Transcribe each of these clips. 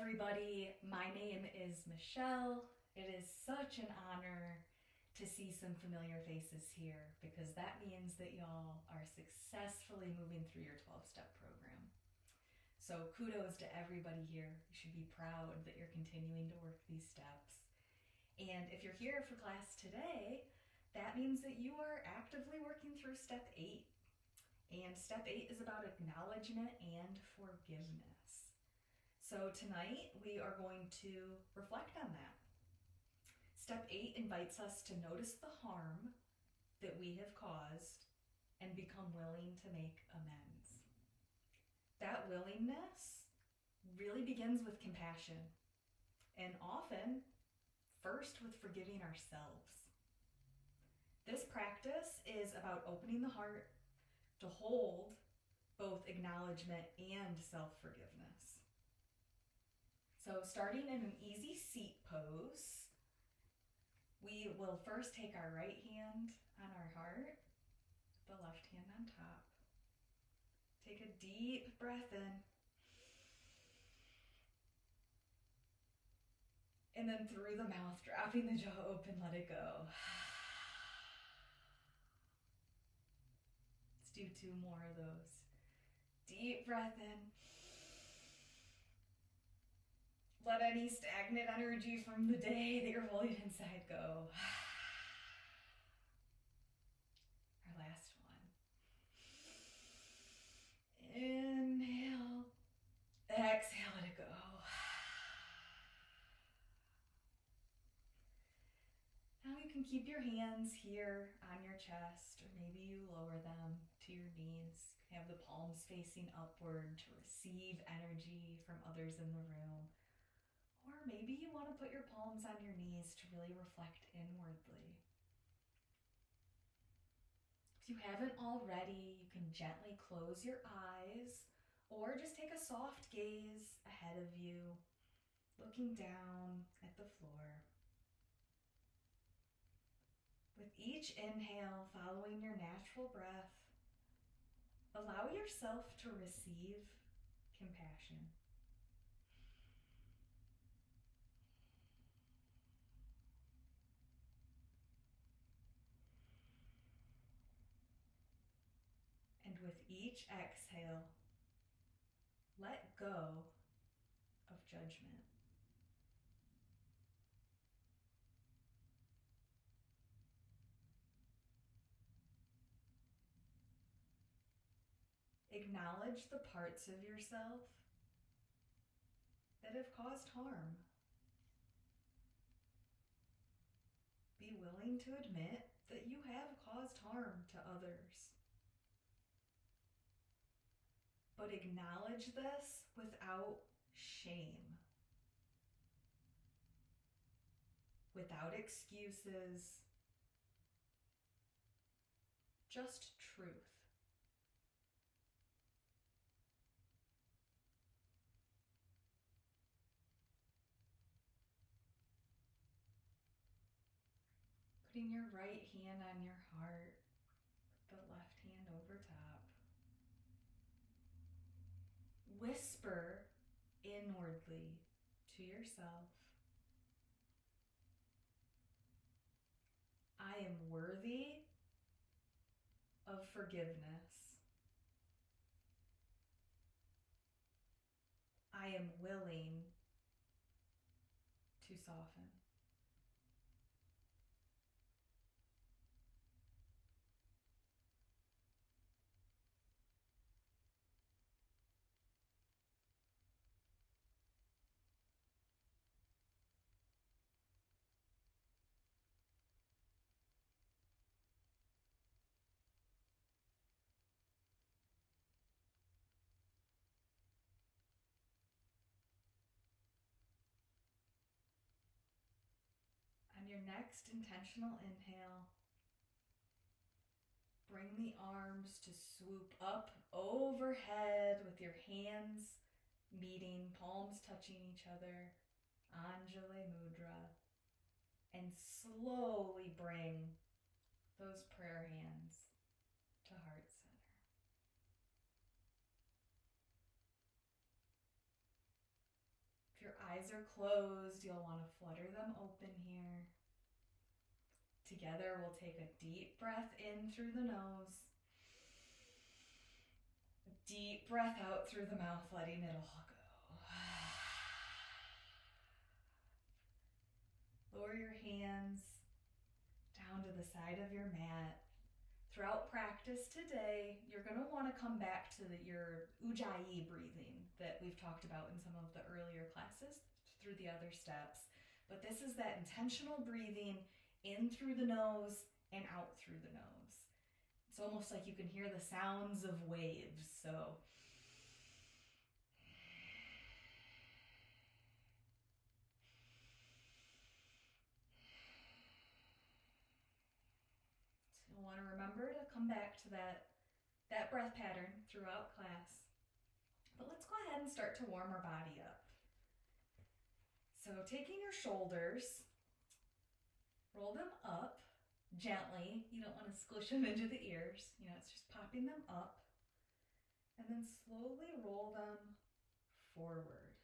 everybody. My name is Michelle. It is such an honor to see some familiar faces here because that means that y'all are successfully moving through your 12-step program. So kudos to everybody here. You should be proud that you're continuing to work these steps. And if you're here for class today, that means that you are actively working through step 8. And step 8 is about acknowledgement and forgiveness. So tonight we are going to reflect on that. Step 8 invites us to notice the harm that we have caused and become willing to make amends. That willingness really begins with compassion, and often first with forgiving ourselves. This practice is about opening the heart to hold both acknowledgement and self-forgiveness. So starting in an easy seat pose, we will first take our right hand on our heart, the left hand on top. Take a deep breath in. And then through the mouth, dropping the jaw open, let it go. Let's do 2 more of those. Deep breath in. Let any stagnant energy from the day that you're holding inside go. Our last one. Inhale. Exhale, let it go. Now you can keep your hands here on your chest, or maybe you lower them to your knees. You can have the palms facing upward to receive energy from others in the room. Or maybe you want to put your palms on your knees to really reflect inwardly. If you haven't already, you can gently close your eyes or just take a soft gaze ahead of you, looking down at the floor. With each inhale, following your natural breath, allow yourself to receive compassion. And with each exhale, let go of judgment. Acknowledge the parts of yourself that have caused harm. Be willing to admit that you have caused harm to others. But acknowledge this without shame, without excuses, just truth. Putting your right hand on your heart, the left hand over top. Whisper inwardly to yourself, I am worthy of forgiveness. I am willing to soften. On your next intentional inhale, bring the arms to swoop up overhead with your hands meeting, palms touching each other, Anjali Mudra, and slowly bring those prayer hands to heart center. If your eyes are closed, you'll want to flutter them open here. Together, we'll take a deep breath in through the nose. Deep breath out through the mouth, letting it all go. Lower your hands down to the side of your mat. Throughout practice today, you're going to want to come back to your ujjayi breathing that we've talked about in some of the earlier classes through the other steps. But this is that intentional breathing in through the nose and out through the nose. It's almost like you can hear the sounds of waves. So you'll want to remember to come back to that breath pattern throughout class. But let's go ahead and start to warm our body up. So taking your shoulders, roll them up gently. You don't want to squish them into the ears. It's just popping them up. And then slowly roll them forward.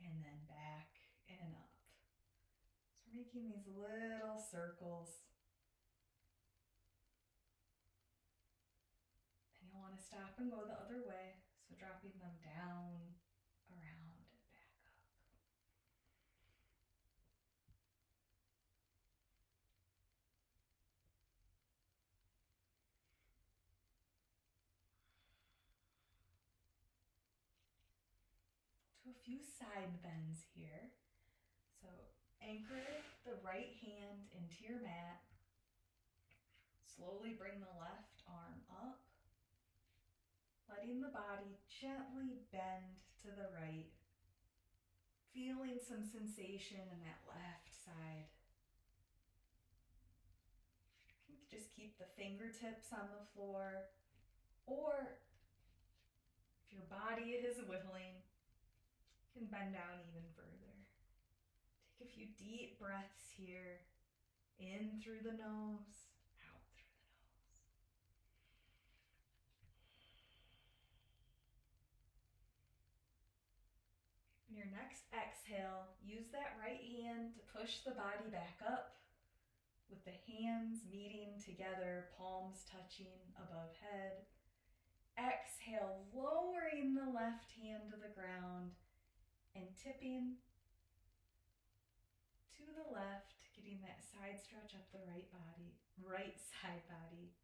And then back and up. So we're making these little circles. And you'll want to stop and go the other way. So dropping them down, around, and back up. To a few side bends here. So anchor the right hand into your mat. Slowly bring the left arm up. Letting the body gently bend to the right. Feeling some sensation in that left side. You can just keep the fingertips on the floor. Or if your body is willing, you can bend down even further. Take a few deep breaths here. In through the nose, out through the nose. On your next exhale, use that right hand to push the body back up with the hands meeting together, palms touching above head. Exhale, lowering the left hand to the ground and tipping to the left, getting that side stretch up the right side body.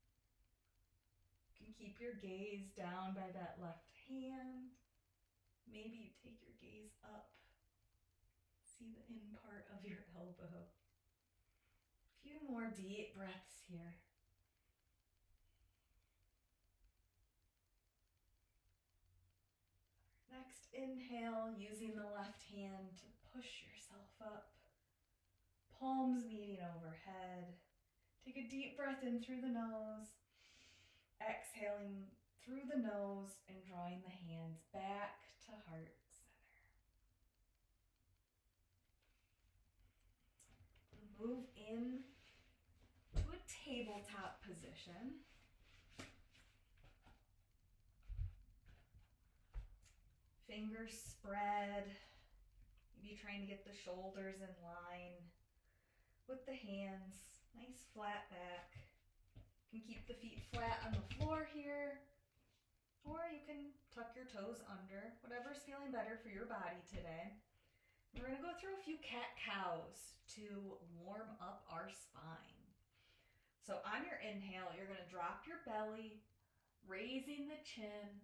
You can keep your gaze down by that left hand. Maybe you take your gaze up. See the in part of your elbow. A few more deep breaths here. Next inhale, using the left hand to push yourself up. Palms meeting overhead. Take a deep breath in through the nose. Exhaling through the nose and drawing the hands back to heart center. Move in to a tabletop position. Fingers spread. Maybe trying to get the shoulders in line with the hands. Nice flat back. You can keep the feet flat on the floor here. Or you can tuck your toes under. Whatever's feeling better for your body today. We're going to go through a few cat-cows to warm up our spine. So on your inhale, you're going to drop your belly, raising the chin,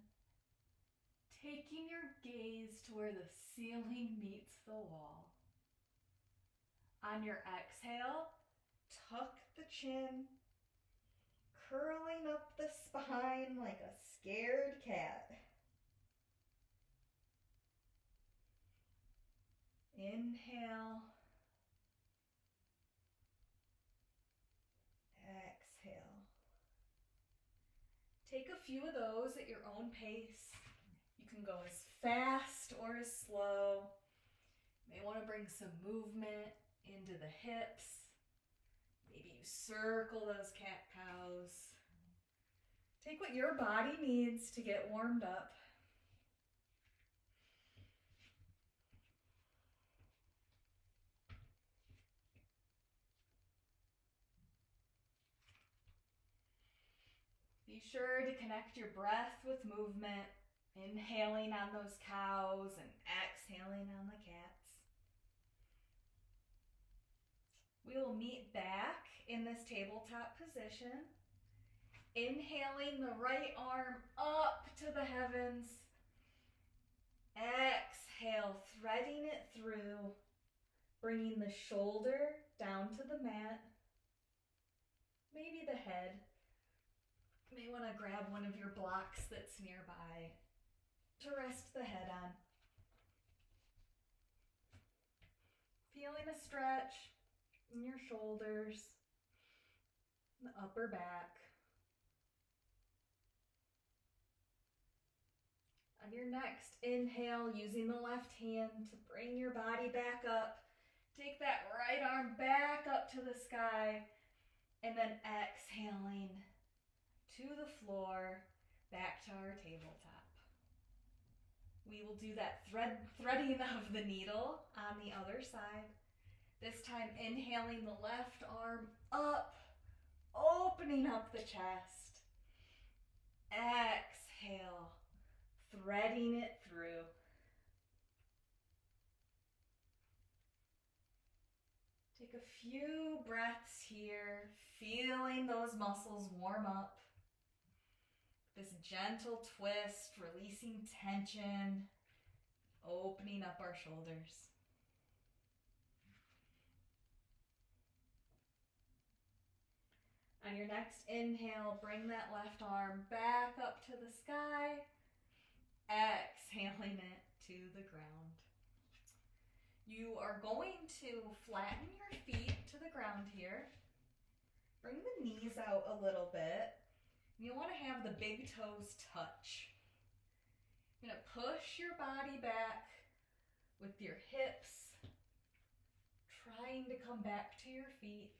taking your gaze to where the ceiling meets the wall. On your exhale, tuck the chin, curling up the spine like a scared cat. Inhale. Exhale. Take a few of those at your own pace. You can go as fast or as slow. You may want to bring some movement into the hips. Maybe you circle those cat-cows. Take what your body needs to get warmed up. Be sure to connect your breath with movement, inhaling on those cows and exhaling on the cats. We will meet back in this tabletop position, inhaling the right arm up to the heavens. Exhale, threading it through, bringing the shoulder down to the mat, maybe the head. You may want to grab one of your blocks that's nearby to rest the head on. Feeling a stretch in your shoulders, the upper back. On your next inhale, using the left hand to bring your body back up, take that right arm back up to the sky, and then exhaling to the floor, back to our tabletop. We will do that threading of the needle on the other side. This time inhaling the left arm up, opening up the chest. Exhale, threading it through. Take a few breaths here, feeling those muscles warm up. This gentle twist, releasing tension, opening up our shoulders. On your next inhale, bring that left arm back up to the sky, exhaling it to the ground. You are going to flatten your feet to the ground here. Bring the knees out a little bit. You want to have the big toes touch. You're going to push your body back with your hips, trying to come back to your feet,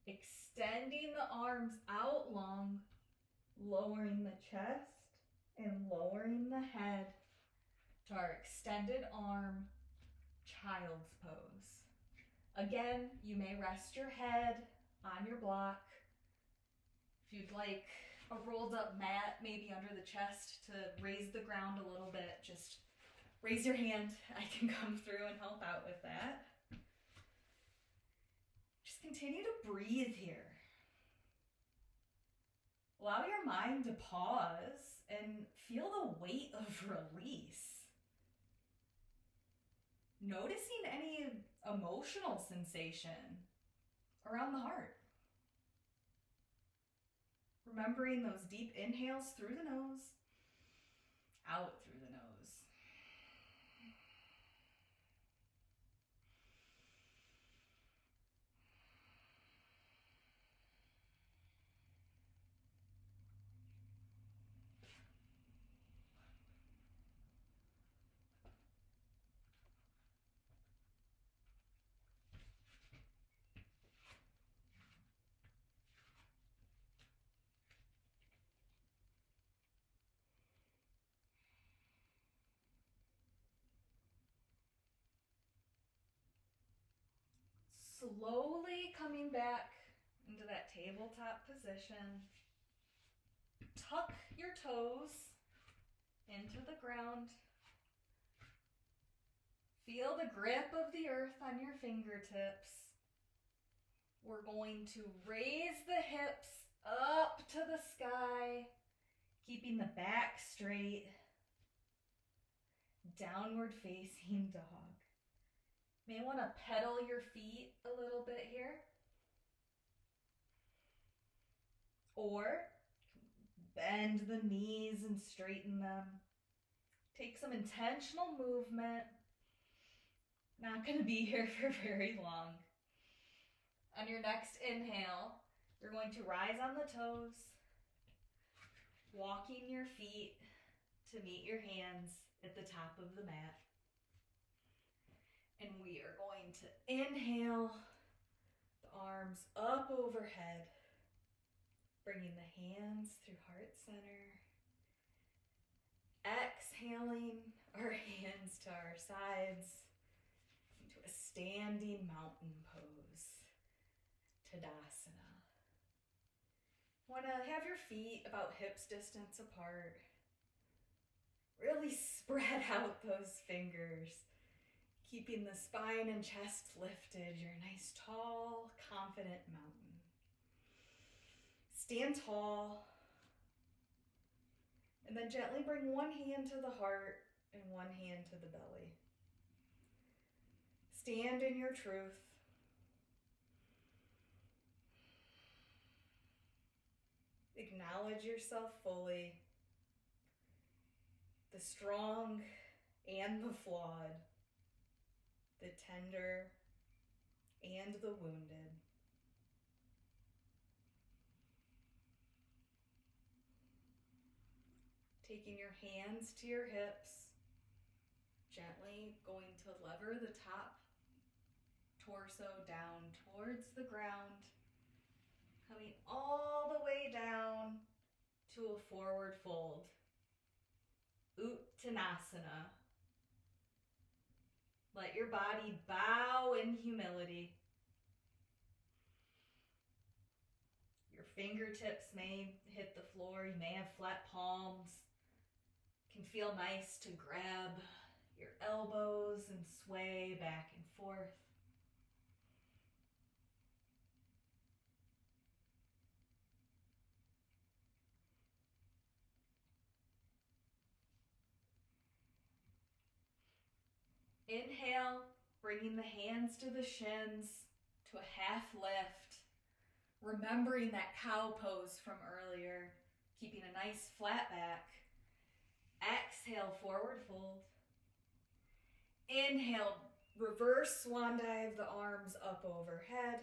extending the arms out long, lowering the chest and lowering the head to our extended arm, child's pose. Again, you may rest your head on your block. If you'd like a rolled up mat, maybe under the chest to raise the ground a little bit, just raise your hand. I can come through and help out with that. Just continue to breathe here. Allow your mind to pause and feel the weight of release. Noticing any emotional sensation around the heart. Remembering those deep inhales through the nose, out through the nose. Slowly coming back into that tabletop position. Tuck your toes into the ground. Feel the grip of the earth on your fingertips. We're going to raise the hips up to the sky, keeping the back straight. Downward facing dog. May want to pedal your feet a little bit here. Or bend the knees and straighten them. Take some intentional movement. Not going to be here for very long. On your next inhale, you're going to rise on the toes, walking your feet to meet your hands at the top of the mat. And we are going to inhale, the arms up overhead, bringing the hands through heart center. Exhaling our hands to our sides into a standing mountain pose, Tadasana. Want to have your feet about hips distance apart. Really spread out those fingers, keeping the spine and chest lifted. You're a nice, tall, confident mountain. Stand tall, and then gently bring one hand to the heart and one hand to the belly. Stand in your truth. Acknowledge yourself fully, the strong and the flawed, the tender and the wounded. Taking your hands to your hips, gently going to lever the top torso down towards the ground, coming all the way down to a forward fold. Uttanasana. Let your body bow in humility. Your fingertips may hit the floor. You may have flat palms. It can feel nice to grab your elbows and sway back and forth. Inhale, bringing the hands to the shins to a half lift. Remembering that cow pose from earlier, keeping a nice flat back. Exhale, forward fold. Inhale, reverse swan dive the arms up overhead.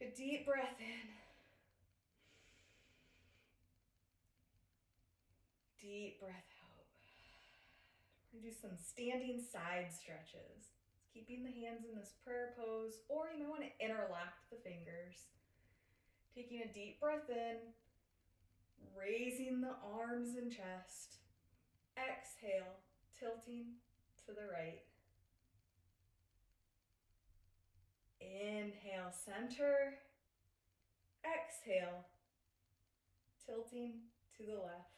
A deep breath in. Deep breath out. We're going to do some standing side stretches. Keeping the hands in this prayer pose, or you may want to interlock the fingers. Taking a deep breath in, raising the arms and chest. Exhale, tilting to the right. Inhale, center. Exhale, tilting to the left.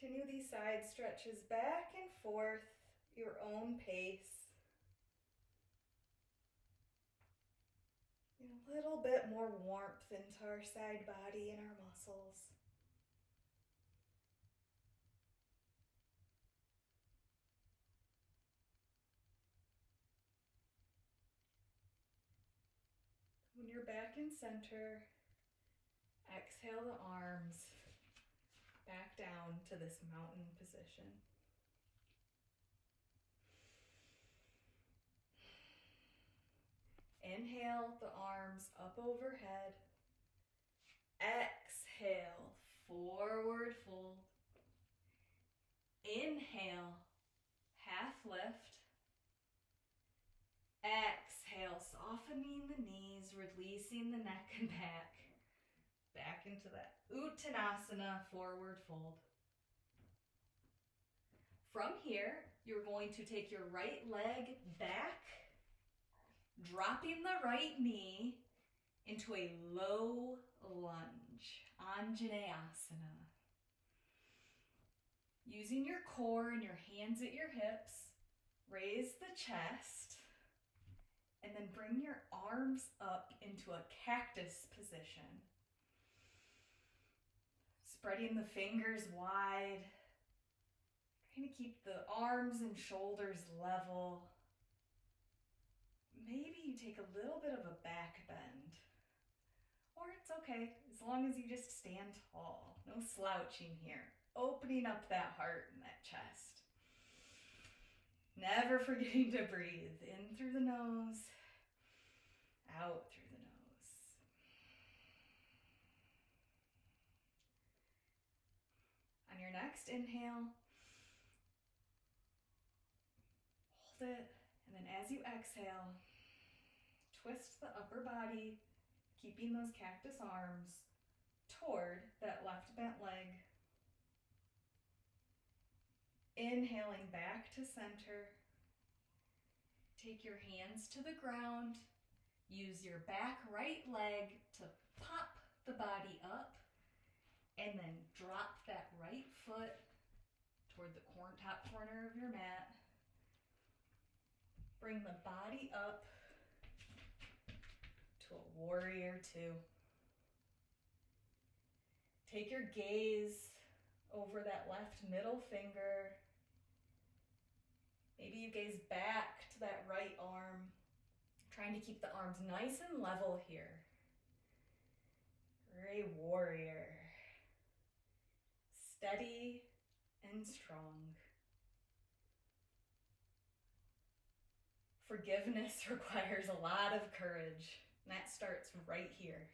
Continue these side stretches back and forth, your own pace. A little bit more warmth into our side body and our muscles. When you're back in center, exhale the arms back down to this mountain position. Inhale the arms up overhead. Exhale, forward fold. Inhale, half lift. Exhale, softening the knees, releasing the neck and back. Back into that Uttanasana, forward fold. From here, you're going to take your right leg back, dropping the right knee into a low lunge, Anjaneyasana. Using your core and your hands at your hips, raise the chest, and then bring your arms up into a cactus position. Spreading the fingers wide. Trying to keep the arms and shoulders level. Maybe you take a little bit of a back bend. Or it's okay, as long as you just stand tall. No slouching here. Opening up that heart and that chest. Never forgetting to breathe. In through the nose, out through the nose. On your next inhale, hold it, and then as you exhale, twist the upper body, keeping those cactus arms toward that left bent leg. Inhaling back to center. Take your hands to the ground. Use your back right leg to pop the body up, and then drop that right foot toward the top corner of your mat. Bring the body up to a warrior two. Take your gaze over that left middle finger. Maybe you gaze back to that right arm, trying to keep the arms nice and level here. Great warrior. Steady and strong. Forgiveness requires a lot of courage, and that starts right here.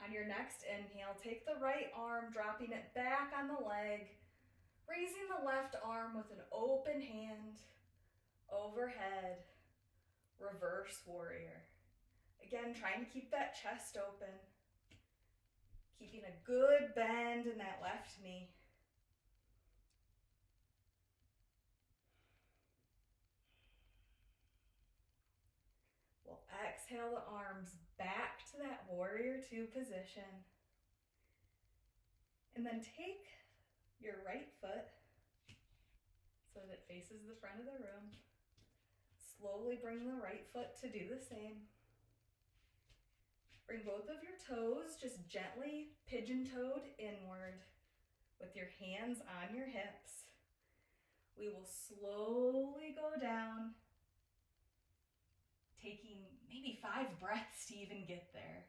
On your next inhale, take the right arm, dropping it back on the leg, raising the left arm with an open hand overhead, reverse warrior. Again, trying to keep that chest open, keeping a good bend in that left knee. We'll exhale the arms back to that warrior two position. And then take your right foot so that it faces the front of the room. Slowly bring the right foot to do the same. Bring both of your toes just gently pigeon-toed inward with your hands on your hips. We will slowly go down, taking maybe 5 breaths to even get there,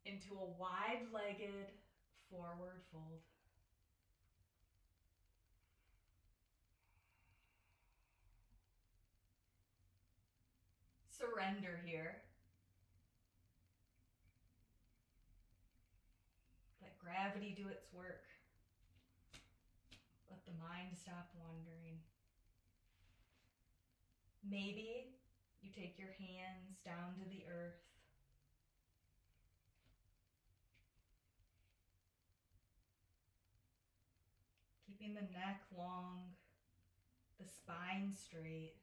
into a wide-legged forward fold. Surrender here. Let gravity do its work. Let the mind stop wandering. Maybe you take your hands down to the earth. Keeping the neck long, the spine straight.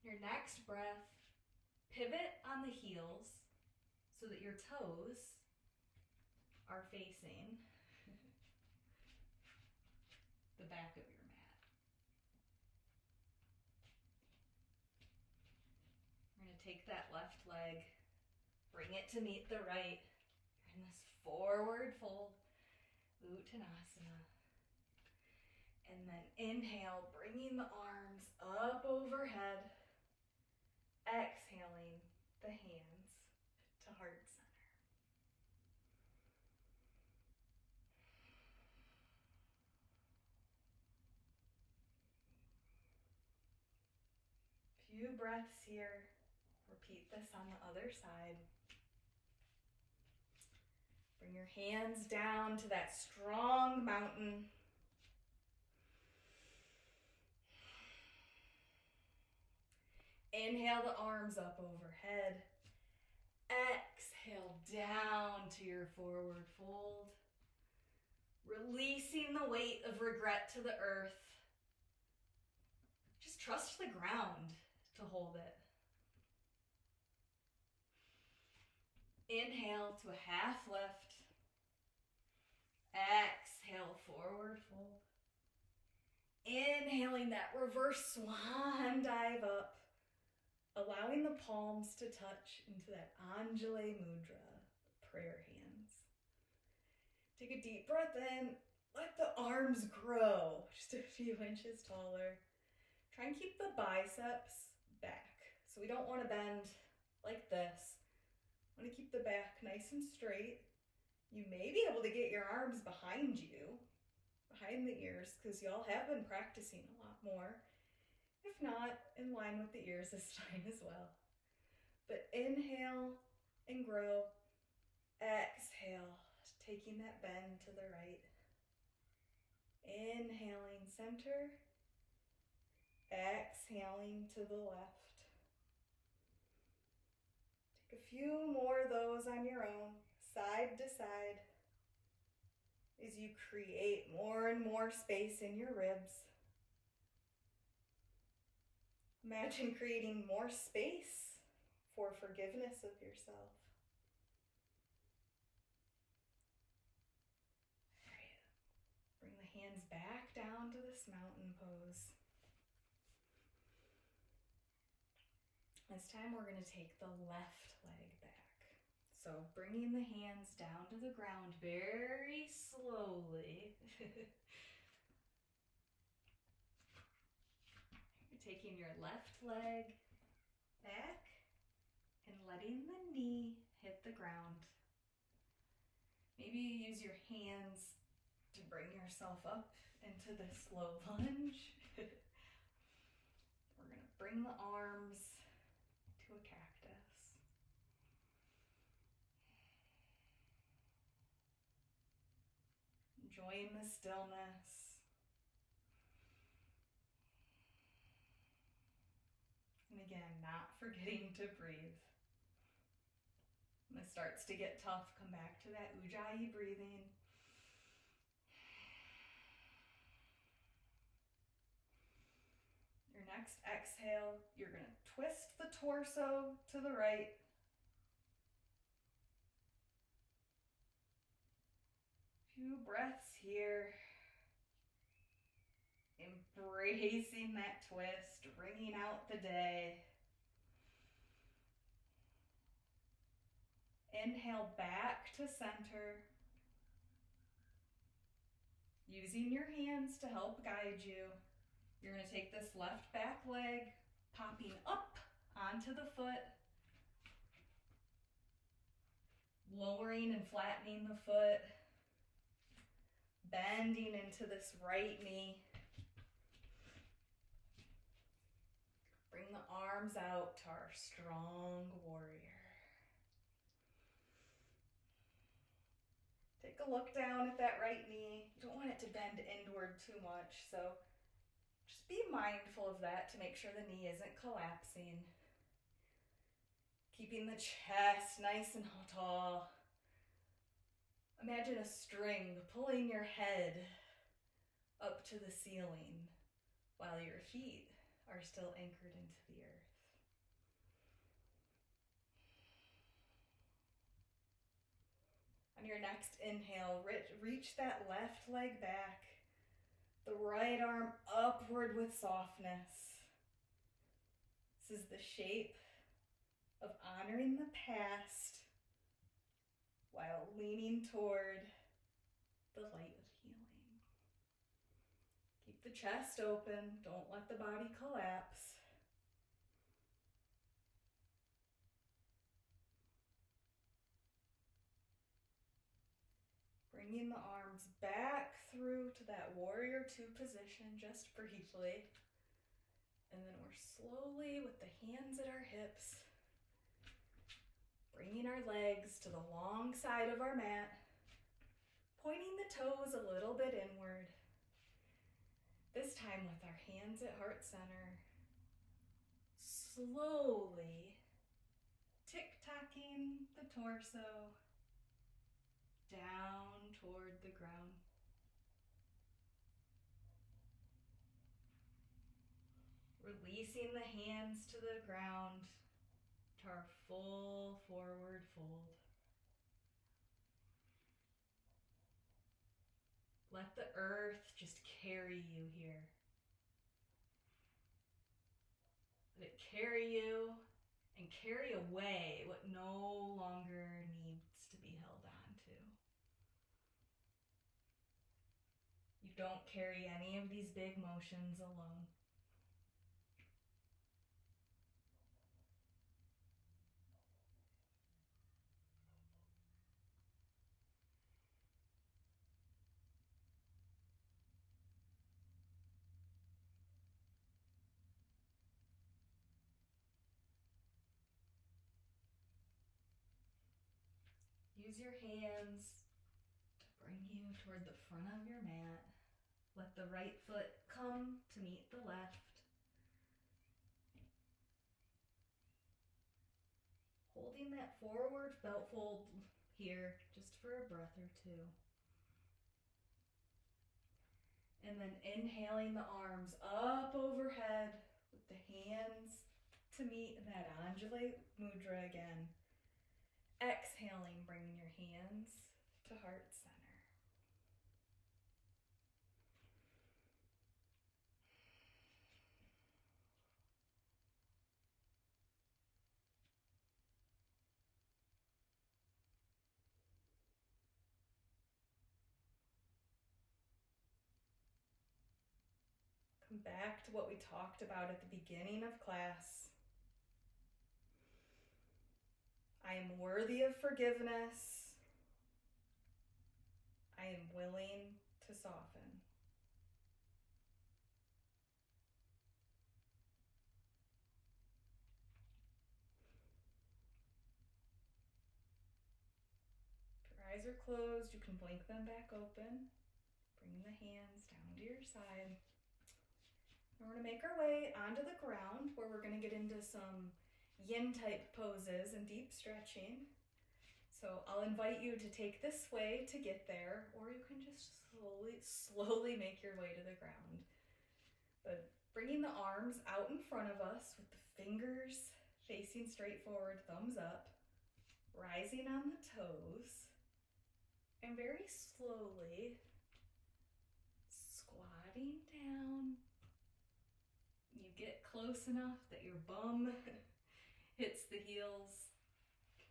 Your next breath, pivot on the heels so that your toes are facing the back of your mat. We're going to take that left leg, bring it to meet the right. You're in this forward fold, Uttanasana. And then inhale, bringing the arms up overhead. Exhaling the hands to heart center. Few breaths here. Repeat this on the other side. Bring your hands down to that strong mountain. Inhale the arms up overhead. Exhale down to your forward fold. Releasing the weight of regret to the earth. Just trust the ground to hold it. Inhale to a half lift. Exhale, forward fold. Inhaling that reverse swan dive up. Allowing the palms to touch into that Anjali Mudra, prayer hands. Take a deep breath in. Let the arms grow just a few inches taller. Try and keep the biceps back. So we don't want to bend like this. We want to keep the back nice and straight. You may be able to get your arms behind you, behind the ears, because y'all have been practicing a lot more. If not, in line with the ears is fine as well. But inhale and grow. Exhale, taking that bend to the right. Inhaling center. Exhaling to the left. Take a few more of those on your own, side to side, as you create more and more space in your ribs. Imagine creating more space for forgiveness of yourself. All right. Bring the hands back down to this mountain pose. This time we're going to take the left leg back. So bringing the hands down to the ground very slowly. You're taking your left leg back and letting the knee hit the ground. Maybe you use your hands to bring yourself up into this low lunge. We're going to bring the arms to a cactus. Enjoying the stillness. And again, not forgetting to breathe. When it starts to get tough, come back to that Ujjayi breathing. Your next exhale, you're going to twist the torso to the right. Few breaths here. Embracing that twist, ringing out the day. Inhale back to center. Using your hands to help guide you. You're going to take this left back leg, popping up onto the foot. Lowering and flattening the foot. Bending into this right knee. Bring the arms out to our strong warrior. Take a look down at that right knee. You don't want it to bend inward too much, so just be mindful of that to make sure the knee isn't collapsing. Keeping the chest nice and tall. Imagine a string pulling your head up to the ceiling while your feet are still anchored into the earth. On your next inhale, reach that left leg back, the right arm upward with softness. This is the shape of honoring the past while leaning toward the light of healing. Keep the chest open, don't let the body collapse. Bringing the arms back through to that warrior two position just briefly. And then we're slowly, with the hands at our hips, bringing our legs to the long side of our mat, pointing the toes a little bit inward. This time with our hands at heart center, slowly tick-tocking the torso down toward the ground. Releasing the hands to the ground to our full forward fold. Let the earth just carry you here. Let it carry you and carry away what no longer needs to be held on to. You don't carry any of these big motions alone. Use your hands to bring you toward the front of your mat. Let the right foot come to meet the left. Holding that forward belt fold here just for a breath or two. And then inhaling the arms up overhead with the hands to meet in that Undulate Mudra again. Exhaling, bringing your hands to heart center. Come back to what we talked about at the beginning of class. I am worthy of forgiveness. I am willing to soften. If your eyes are closed, you can blink them back open. Bringing the hands down to your side. We're going to make our way onto the ground where we're going to get into some yin type poses and deep stretching. So I'll invite you to take this way to get there, or you can just slowly make your way to the ground. But bringing the arms out in front of us with the fingers facing straight forward, thumbs up, rising on the toes, and very slowly squatting down. You get close enough that your bum hits the heels.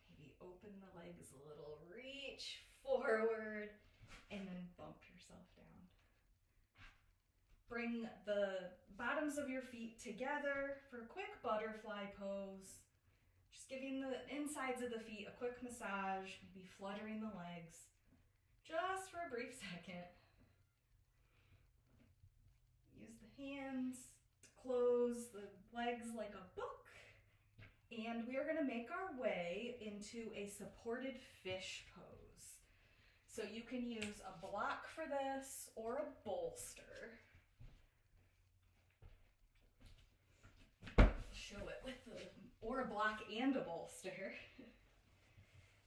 Maybe open the legs a little, reach forward, and then bump yourself down. Bring the bottoms of your feet together for a quick butterfly pose. Just giving the insides of the feet a quick massage, maybe fluttering the legs, just for a brief second. Use the hands to close the legs like a book. And we are going to make our way into a supported fish pose. So you can use a block for this or a bolster. Show it with or a block and a bolster.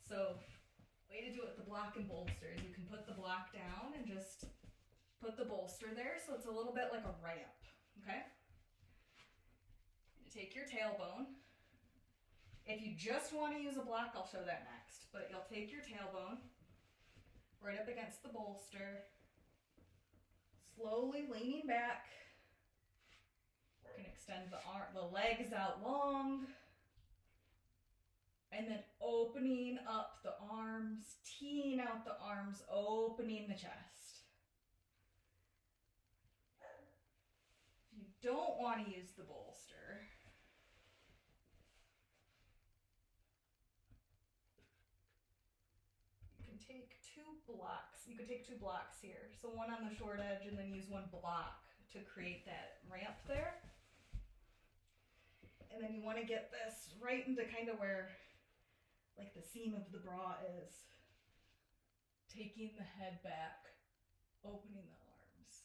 So, way to do it with the block and bolster is you can put the block down and just put the bolster there so it's a little bit like a ramp, okay? You take your tailbone. If you just want to use a block, I'll show that next. But you'll take your tailbone right up against the bolster, slowly leaning back. You can extend the legs out long, and then opening up the arms, teeing out the arms, opening the chest. If you don't want to use the bolster, you can take two blocks. You could take two blocks here. So one on the short edge and then use one block to create that ramp there. And then you want to get this right into kind of where like the seam of the bra is. Taking the head back, opening the arms.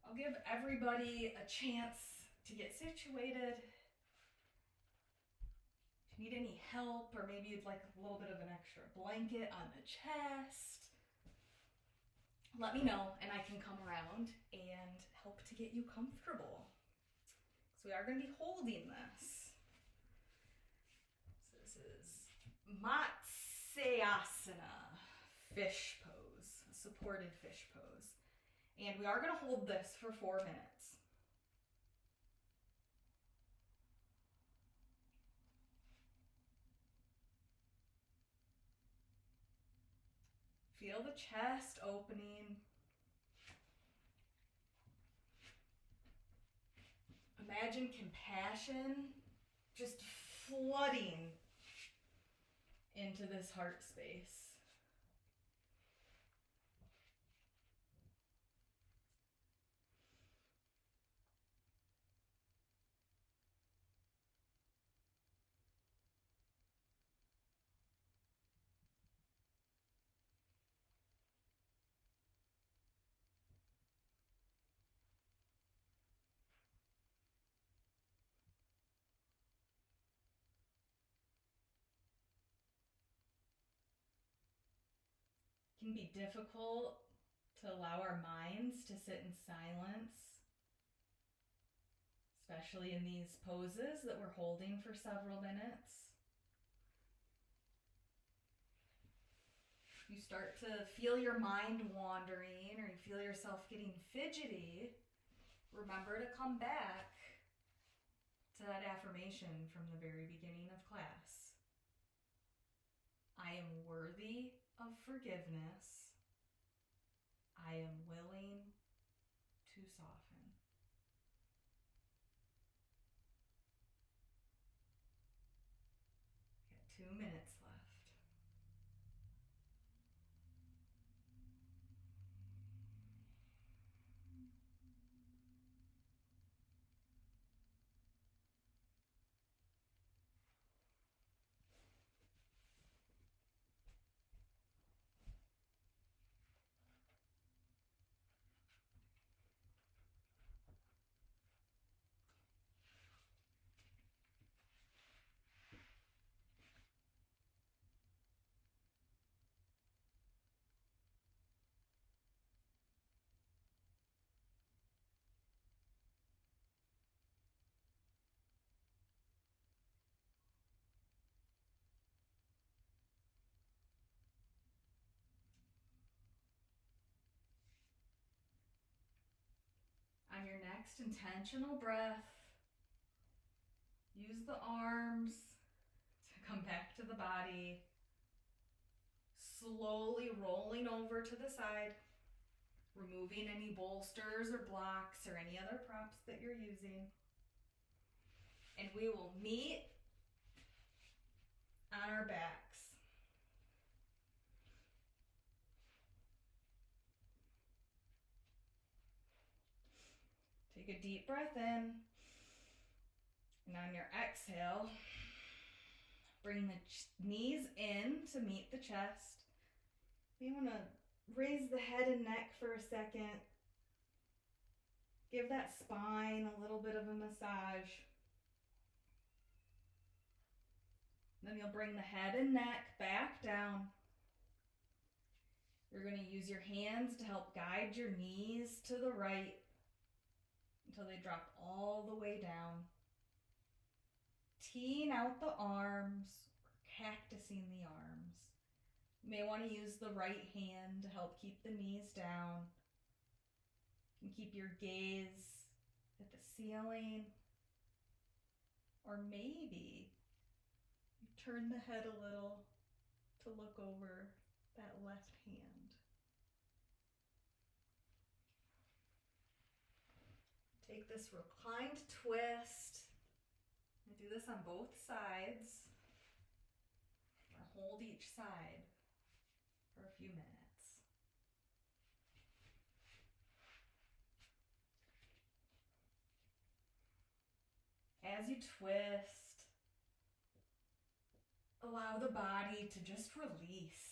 I'll give everybody a chance to get situated. If you need any help, or maybe you'd like a little bit of an extra blanket on the chest, let me know and I can come around and help to get you comfortable. So we are going to be holding this. So this is Matsyasana, fish pose, a supported fish pose. And we are going to hold this for 4 minutes. Feel the chest opening. Imagine compassion just flooding into this heart space. can be difficult to allow our minds to sit in silence, especially in these poses that we're holding for several minutes. You start to feel your mind wandering or you feel yourself getting fidgety, remember to come back to that affirmation from the very beginning of class. I am worthy of forgiveness. I am willing to soften. We got 2 minutes left. On your next intentional breath, use the arms to come back to the body, slowly rolling over to the side, removing any bolsters or blocks or any other props that you're using. And we will meet on our backs. Take a deep breath in, and on your exhale, bring the knees in to meet the chest. You want to raise the head and neck for a second. Give that spine a little bit of a massage. Then you'll bring the head and neck back down. You're going to use your hands to help guide your knees to the right until they drop all the way down. Teeing out the arms, or cactusing the arms. You may want to use the right hand to help keep the knees down. You can keep your gaze at the ceiling. Or maybe you turn the head a little to look over that left hand. Take this reclined twist and do this on both sides. Or hold each side for a few minutes. As you twist, allow the body to just release.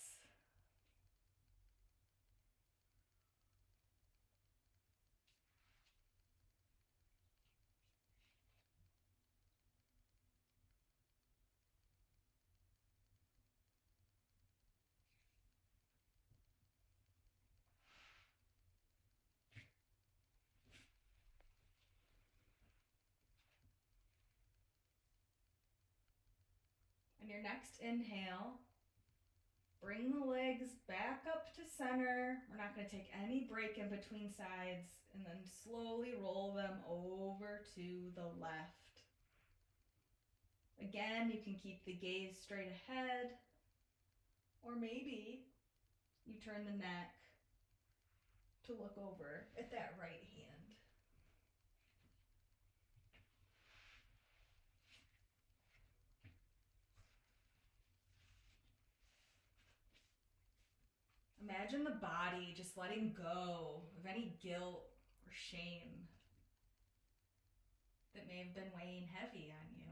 On your next inhale, bring the legs back up to center. We're not going to take any break in between sides, and then slowly roll them over to the left. Again, you can keep the gaze straight ahead, or maybe you turn the neck to look over at that right hand. Imagine the body just letting go of any guilt or shame that may have been weighing heavy on you.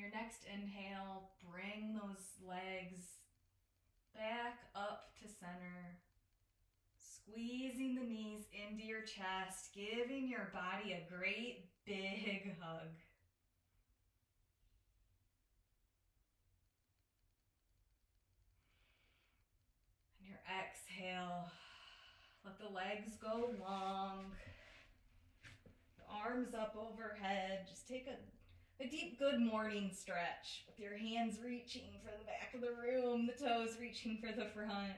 your next inhale, bring those legs back up to center, squeezing the knees into your chest, giving your body a great big hug. And your exhale, let the legs go long, the arms up overhead. Just take a deep good morning stretch with your hands reaching for the back of the room, the toes reaching for the front.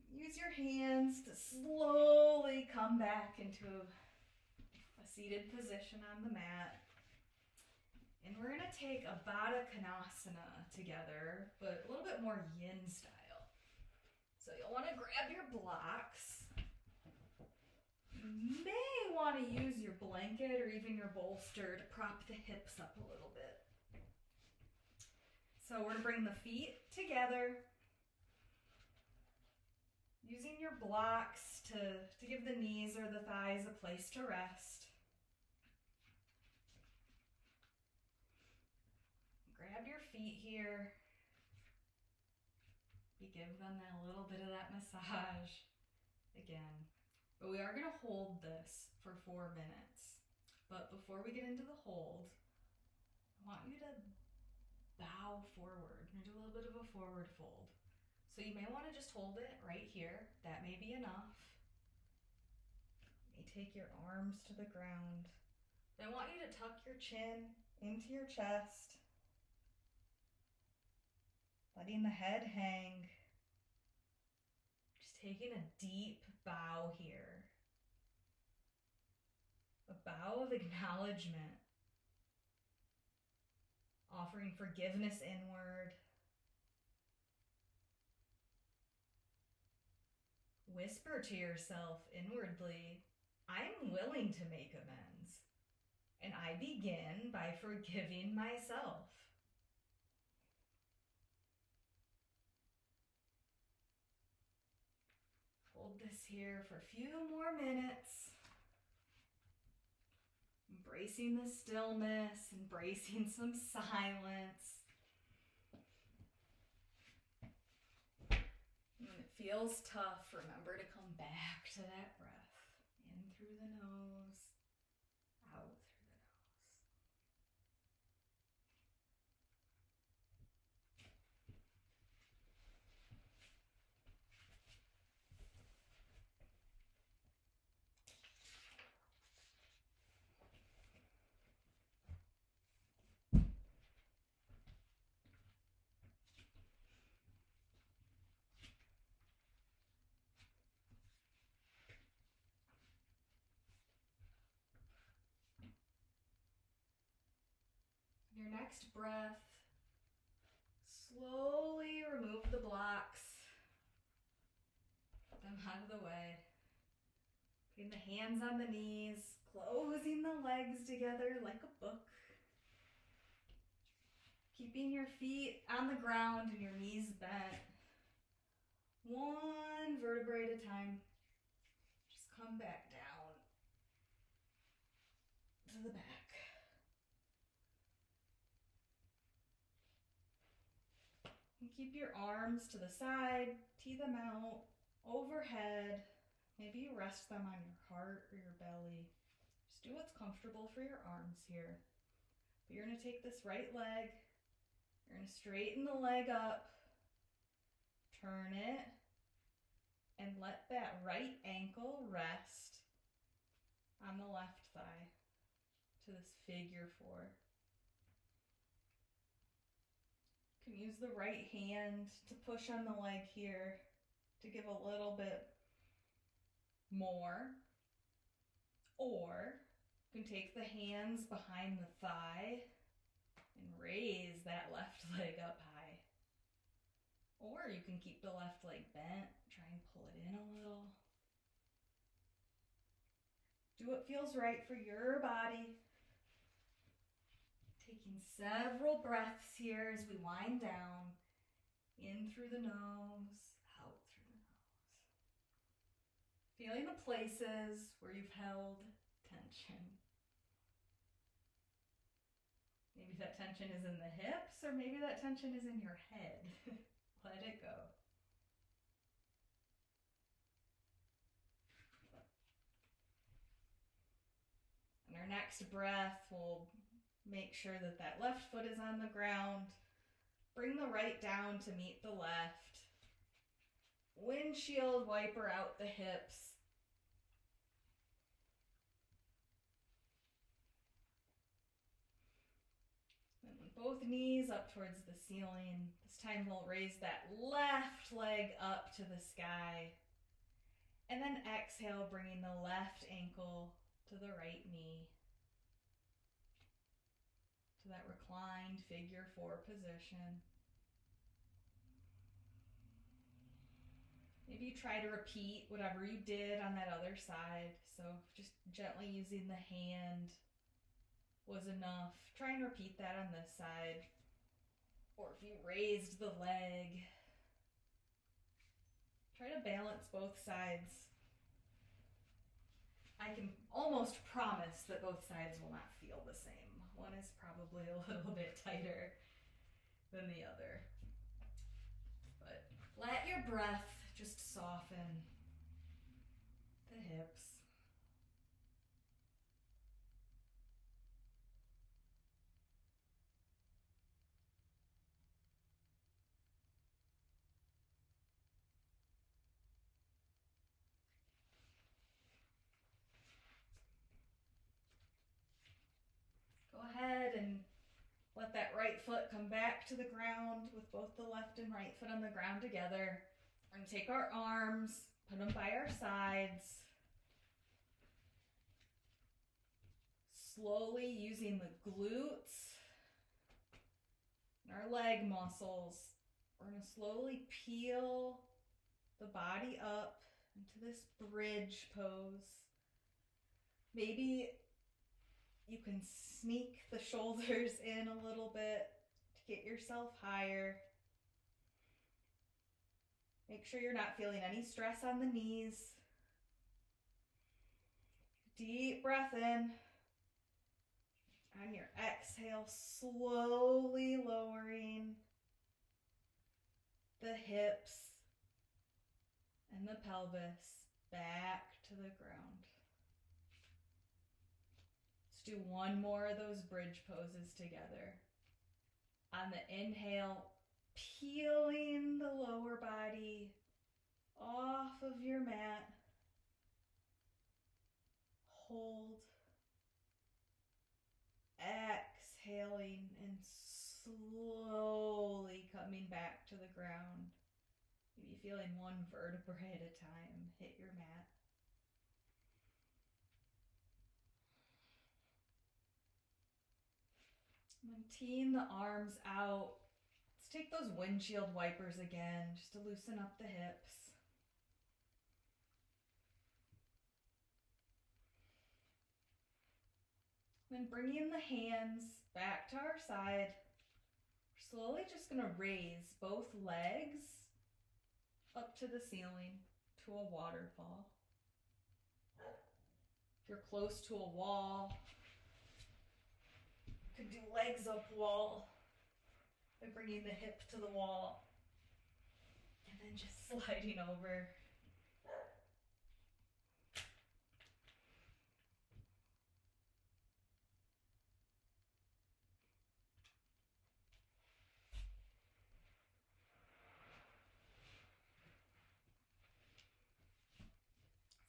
Use your hands to slowly come back into a seated position on the mat. And we're going to take a Baddha Konasana together, but a little bit more yin style. So you'll want to grab your blocks. You may want to use your blanket or even your bolster to prop the hips up a little bit. So we're going to bring the feet together, using your blocks to give the knees or the thighs a place to rest. Grab your feet here. You give them a little bit of that massage again. But we are going to hold this for 4 minutes. But before we get into the hold, I want you to bow forward and do a little bit of a forward fold. So you may want to just hold it right here. That may be enough. You may take your arms to the ground. But I want you to tuck your chin into your chest, letting the head hang. Just taking a deep bow here. A bow of acknowledgement. Offering forgiveness inward. Whisper to yourself inwardly, I'm willing to make amends. And I begin by forgiving myself. Hold this here for a few more minutes. Embracing the stillness, embracing some silence. When it feels tough, remember to come back to that breath. In through the nose, out through the nose. Your next breath, slowly remove the blocks. Put them out of the way. Putting the hands on the knees, closing the legs together like a book. Keeping your feet on the ground and your knees bent. One vertebrae at a time. Just come back down to the back. And keep your arms to the side, tee them out, overhead. Maybe you rest them on your heart or your belly. Just do what's comfortable for your arms here. But you're going to take this right leg, you're going to straighten the leg up, turn it, and let that right ankle rest on the left thigh to this figure 4. You can use the right hand to push on the leg here to give a little bit more. Or you can take the hands behind the thigh and raise that left leg up high. Or you can keep the left leg bent, try and pull it in a little. Do what feels right for your body. Taking several breaths here as we wind down. In through the nose, out through the nose. Feeling the places where you've held tension. Maybe that tension is in the hips, or maybe that tension is in your head. Let it go. And our next breath, we'll make sure that that left foot is on the ground. Bring the right down to meet the left. Windshield wiper out the hips. And both knees up towards the ceiling. This time we'll raise that left leg up to the sky. And then exhale, bringing the left ankle to the right knee. To that reclined figure 4 position. Maybe you try to repeat whatever you did on that other side. So just gently using the hand was enough. Try and repeat that on this side. Or if you raised the leg, try to balance both sides. I can almost promise that both sides will not feel the same. One is probably a little bit tighter than the other. But let your breath just soften the hips. Go ahead and let that right foot come back to the ground with both the left and right foot on the ground together. We're going to take our arms, put them by our sides. Slowly using the glutes and our leg muscles, we're going to slowly peel the body up into this bridge pose. Maybe you can sneak the shoulders in a little bit to get yourself higher. Make sure you're not feeling any stress on the knees. Deep breath in. On your exhale, slowly lowering the hips and the pelvis back to the ground. Let's do one more of those bridge poses together. On the inhale, peeling the lower body off of your mat. Hold. Exhaling and slowly coming back to the ground. Maybe feeling one vertebrae at a time hit your mat. And then teeing the arms out. Let's take those windshield wipers again just to loosen up the hips. Then bringing the hands back to our side. We're slowly just going to raise both legs up to the ceiling to a waterfall. If you're close to a wall, you can do legs up wall by bringing the hip to the wall and then just sliding over.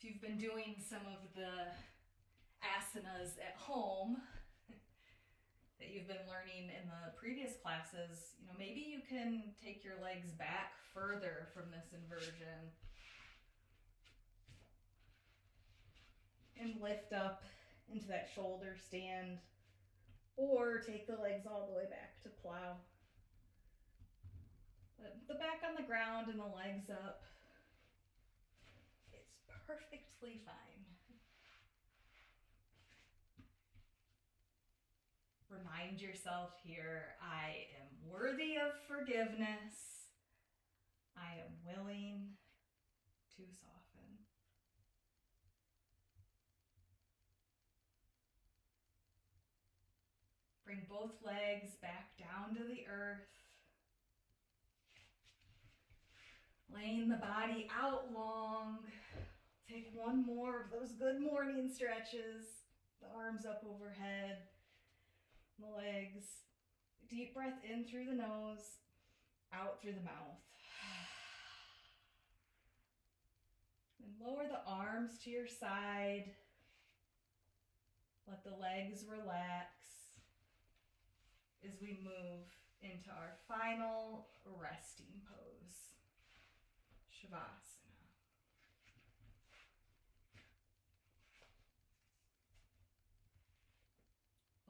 If you've been doing some of the asanas at home that you've been learning in the previous classes, maybe you can take your legs back further from this inversion and lift up into that shoulder stand, or take the legs all the way back to plow. But the back on the ground and the legs up, it's perfectly fine. Remind yourself here, I am worthy of forgiveness. I am willing to soften. Bring both legs back down to the earth. Laying the body out long. Take one more of those good morning stretches. The arms up overhead, the legs. Deep breath in through the nose, out through the mouth. And lower the arms to your side. Let the legs relax as we move into our final resting pose, Shavasana.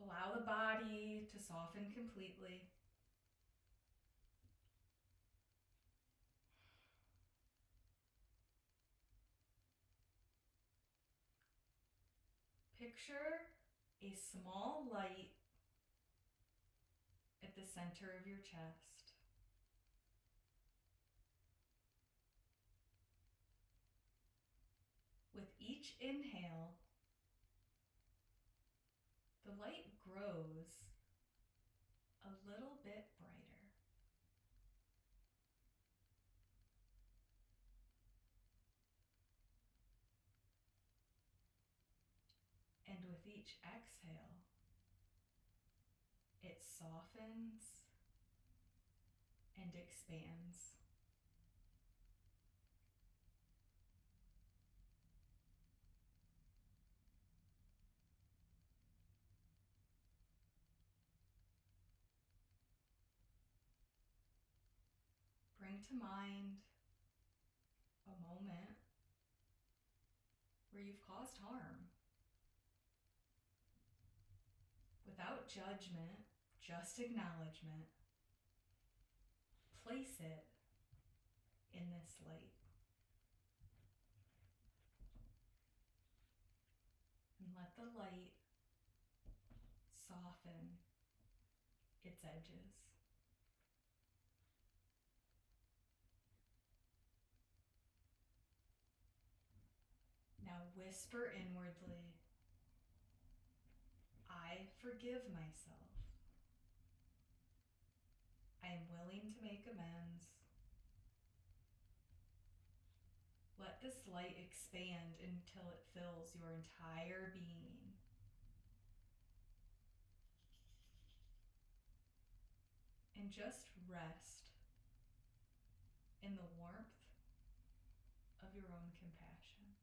Allow the body to soften completely. Picture a small light at the center of your chest. With each inhale, the light grows a little bit brighter. And with each exhale, it softens and expands. Bring to mind a moment where you've caused harm. Without judgment, just acknowledgement, place it in this light. And let the light soften its edges. Now whisper inwardly, I forgive myself. I am willing to make amends. Let this light expand until it fills your entire being. And just rest in the warmth of your own compassion.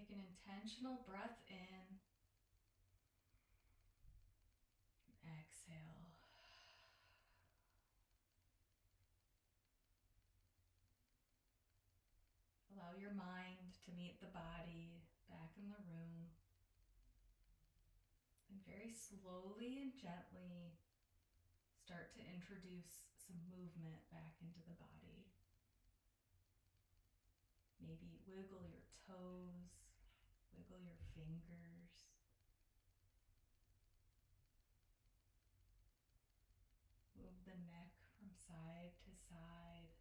Take an intentional breath in. Exhale. Allow your mind to meet the body back in the room. And very slowly and gently start to introduce some movement back into the body. Maybe wiggle your toes, wiggle your fingers. Move the neck from side to side.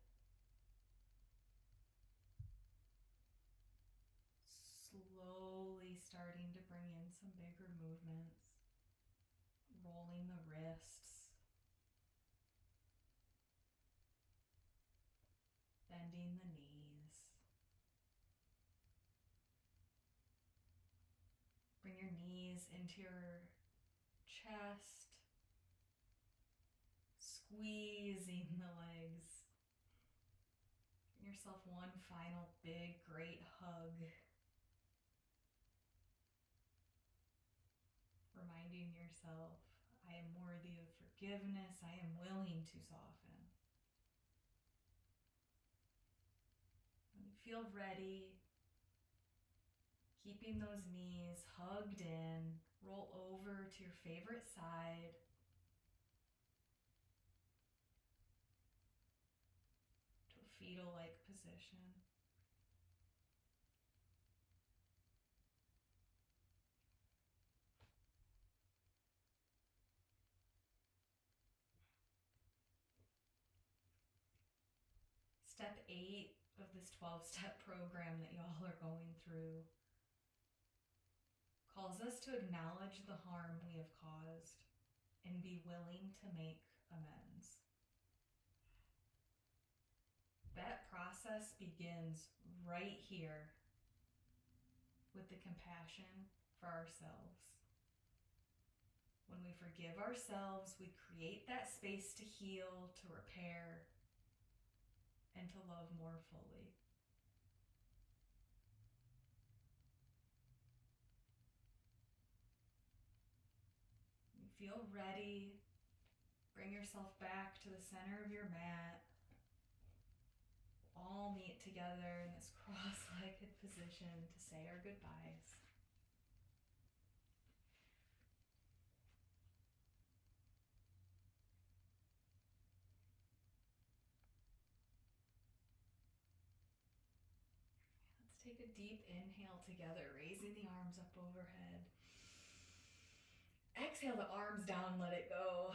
Slowly starting to bring in some bigger movements. Rolling the wrists. Bending the knees. Bring your knees into your chest. Squeezing the legs. Give yourself one final big, great hug. Reminding yourself, I am worthy of forgiveness. I am willing to soften. When you feel ready, keeping those knees hugged in, roll over to your favorite side. To a fetal-like position. Step 8 of this 12-step program that y'all are going through calls us to acknowledge the harm we have caused and be willing to make amends. That process begins right here with the compassion for ourselves. When we forgive ourselves, we create that space to heal, to repair, and to love more fully. You feel ready, bring yourself back to the center of your mat. All meet together in this cross-legged position to say our goodbyes. Let's take a deep inhale together, raising the arms up overhead. Exhale the arms down, let it go.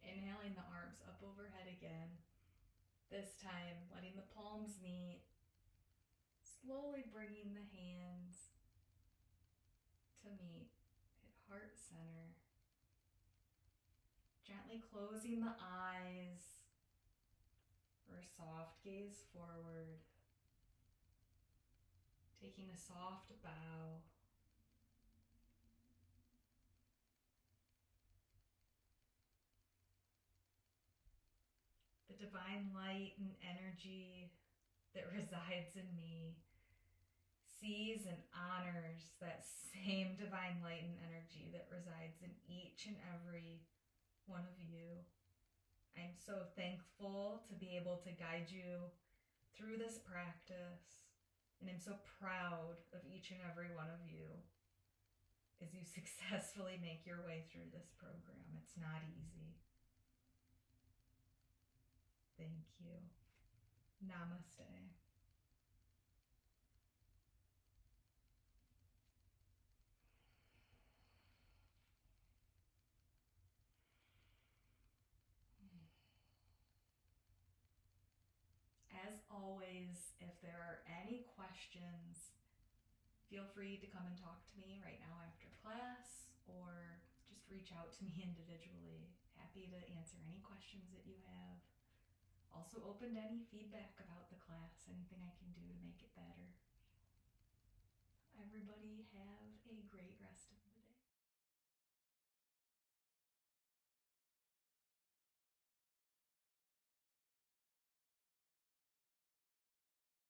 Inhaling the arms up overhead again. This time, letting the palms meet. Slowly bringing the hands to meet at heart center. Gently closing the eyes for a soft gaze forward. Taking a soft bow. The divine light and energy that resides in me sees and honors that same divine light and energy that resides in each and every one of you. I'm so thankful to be able to guide you through this practice, and I'm so proud of each and every one of you as you successfully make your way through this program. It's not easy. Thank you. Namaste. As always, if there are any questions, feel free to come and talk to me right now after class, or just reach out to me individually. Happy to answer any questions that you have. Also open to any feedback about the class, anything I can do to make it better. Everybody have a great rest of